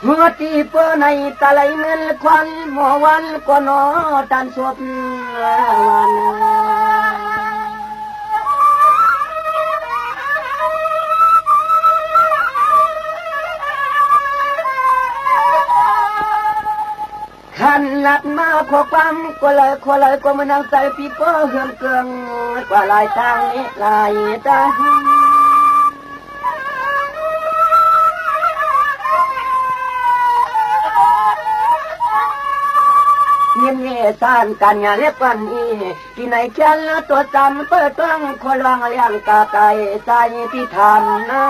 หัวตีเปื้อในตะไลเงินควันหมอวันก็นอตันสวบวันขันหลัดมาขอความก็เลยก็มานั่งใจพี่เปื้อเฮือนเกลืองกว่าลายทางนี้ลายตาเงียบเงียบสานกันอย่าเล็บกันอีที่ไหนเช่นตัวจำเปิดตั้งคนวางเลี้ยงกาไก่ใจที่ทำนะ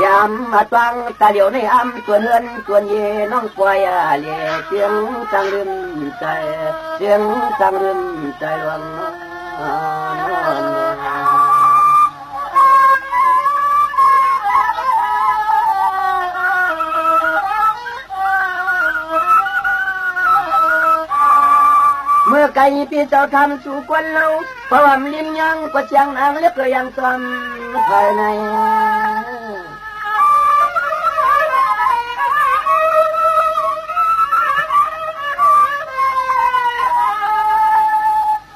ยามมาตั้งตาเดียวในอ้ำตัวเงินตัวเย่น้องควายเลี้ยเสียงจังลืมใจเสียงจังลืมใจลวงเมื่อไก่พี่เจ้าทำสู่ควันเราเพราะว่าลิ้นยังก็เชียงนางเล็บเลยยังซ้ำภายใน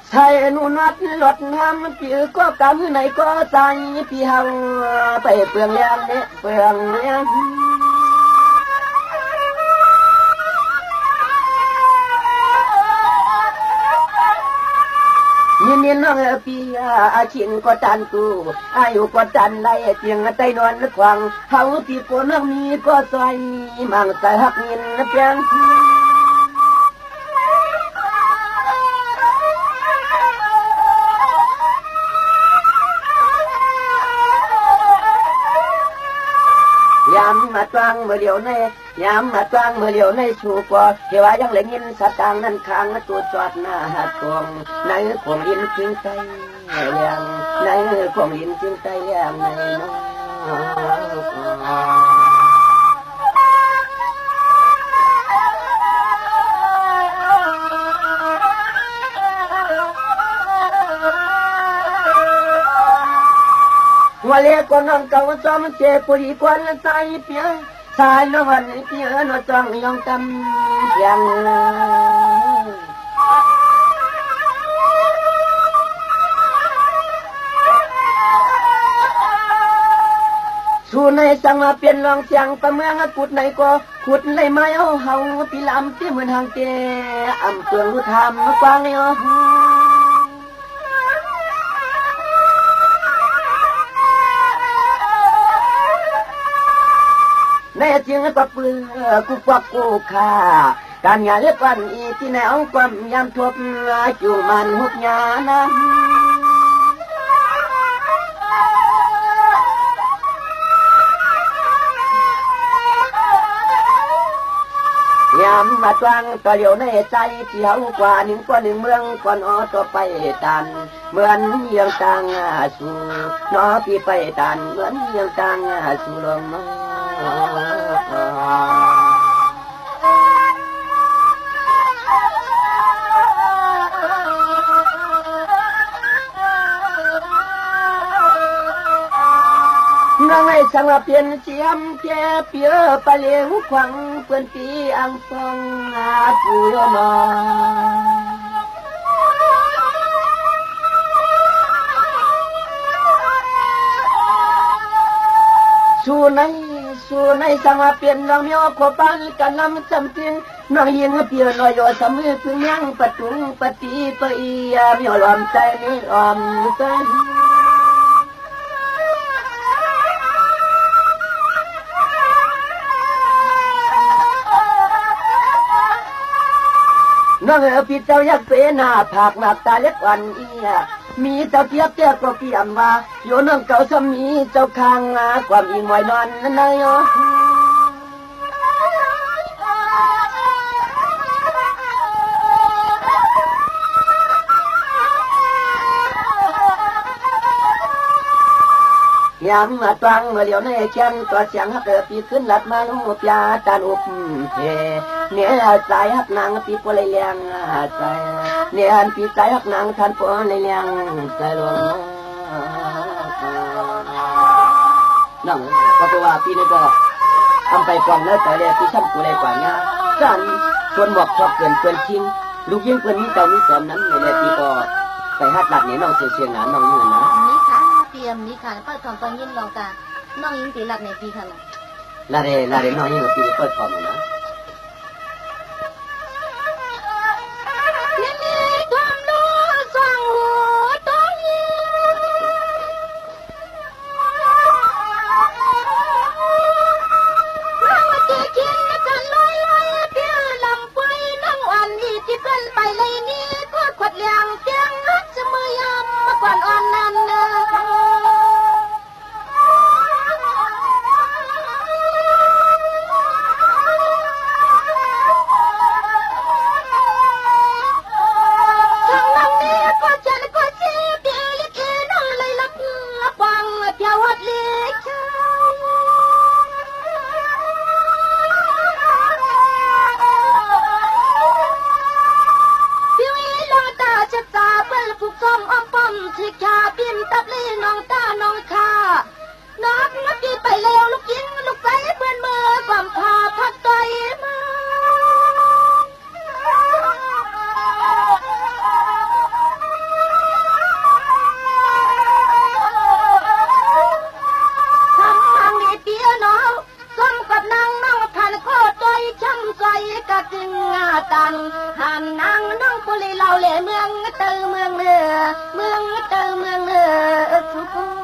ใช่นุนัดหลดทำพี่ก็กำไหนก็ใจพี่เฮาไปเปลืองเลี้ยงเนี่ยเปลืองเลี้ยงยินน้องพี่อาชินก็จันตูอายุก็จันได้เพียงใจนอนควังเขาที่คนน้องมีก็ใส่มังใส่หักยินเพียงยามมาจ้างเมื่อเดียวในยามมาจ้างเมื่อเดียวในชูกว่าเทว่ายังเหลือเงินสตางค์นั้นค้างตัวจอดหน้าหัดกองในของยินจึงใจเลี้ยงในของยินจึงใจเลี้ยงในน้องว่าเล็กก็น้องเก่าซ้อมเจ็บปวดควันใจเปียสายนวันเปียนจ้องยองกำเพียงสู่ในสังมาเปลี่ยนลองเสียงประเมืองกุดในก็ขุดในไม้เอาเฮาปีลำที่เหมือนหางเจอำเปลืองรู้ทำกว้างเนาะในเสียงก็เปลือกูควักกูข่าการงานเล็บวันอีที่ในองค์ความยามทบจูมันหุบยานะยามมาจ้างก็เดียวในใจที่เขากว่าหนึ่งเมืองก่อนต่อไปตันเหมือนเยียงต่างสู่น้อพี่ไปตันเหมือนเยียงต่างสู่ลมน้องไอ้สังว่าเปลี่ยนเสียมแก่เปียปะเลี้ยงขวังเปื้อนปีอังฟองปูยนอสู่ในสังว่าเปลี่ยนน้องมีอขบานกันลำจำเตียงน้องยิงเปียน้อยสมือพึ่งยังปะตุงปะตีปะอีมีหลอมใจนี่หลอมใจน้องพี่เจ้ายักเสนาผักหนักตาเล็กวันอีมีเจ้าเทียบเจ้าก็เกี่ยมว่าโยน้องเก่าสมีเจ้าคางความอีมวยนอนนั่นเลยยามมาตังเมื่อเดียวในเชียงตัวเสียงฮักปีขึ้นหลัดมาลูกยาจานอุบเท เนี่ยสายหักนางปีปเลยเลี้ยงใจเนี่ยปีสายหักนางท่านปเลยเลี้ยงใจหลวงนั่งก็ตัวว่าพี่นี่ก็ทำไปกองเนื้อใจเลยพี่ช่ำกูเลยกว่านี้สั่นชวนบอกชอบเกินชิงลูกยิ่งเกินนี้เจ้านี้สอนนั้นเลยพี่ก็ไปฮัดหลักเนี่ยน้องเสียงหนาน้องยืนนะนี่ค่ะเตรียมนี่ค่ะเปิดทองตอนยินลองกันน้องยิงตีหลักในพี่ค่ะลาเรน้องยิ่งพี่เปิดทองนะหันนางน้องปุริเราเล่เมืองเตอเมืองเนือเมืองเตอเมืองเนือทุกคน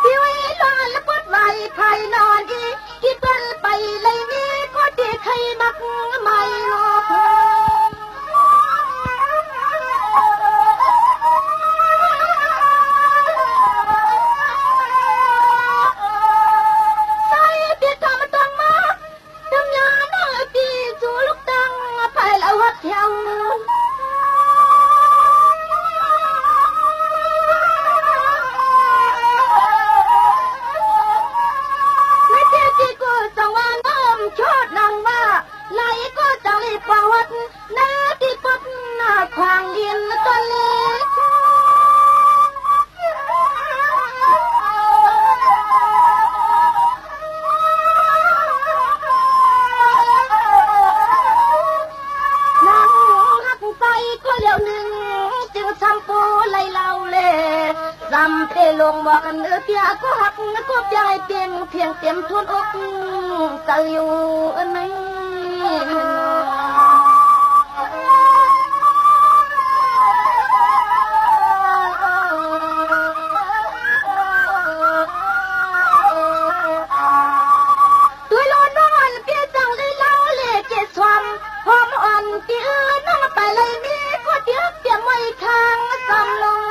พี่วิลาและปดไว้ภายนอนอีที่เป็นไปเลยนี้ก็ดีใครมักไม่รอจำเตลงบอกกันเตียก็หักก็ยายเพียงเต็มทุนอกเตยอยู่ไหนตัวโลนอนเพียจังเลยเล่าเล่เจ็ดสวมหอมอ่อนตีน้องไปเลยนี่ก็เดี๋ยวเตรียมไว้ทางจำลง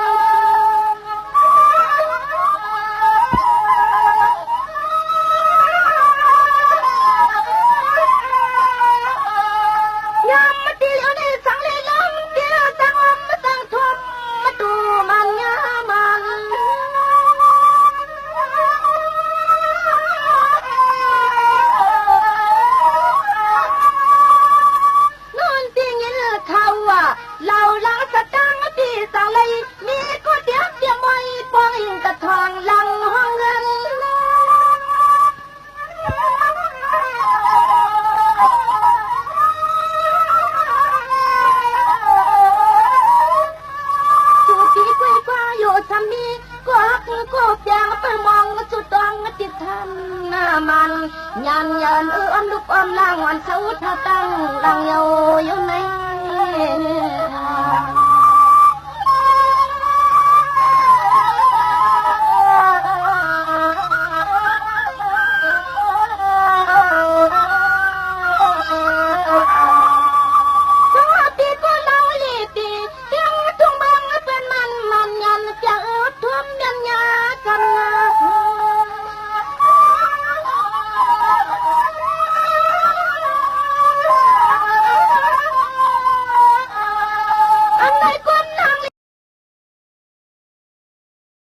ยันยันอ้อมลูกอ้อมล่างวันเสาร์ท่าตั้งลังเยาอยู่ไหน